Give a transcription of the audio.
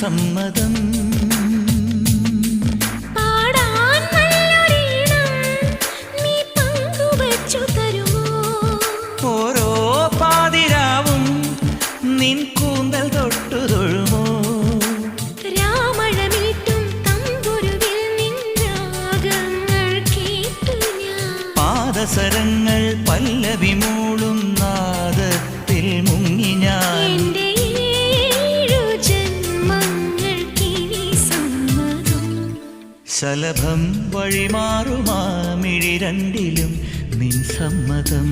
സമ്മതം. ഓരോ പാതിരാവും നിൻ കൂന്തൽ തൊട്ടു തൊഴുമോ? പാദസരങ്ങൾ പല്ലവി മൂളും നാദത്തിൽ മുങ്ങി ഞാൻ. ശലഭം വഴിമാറുമാ മിഴി രണ്ടിലും നിൻ സമ്മതം.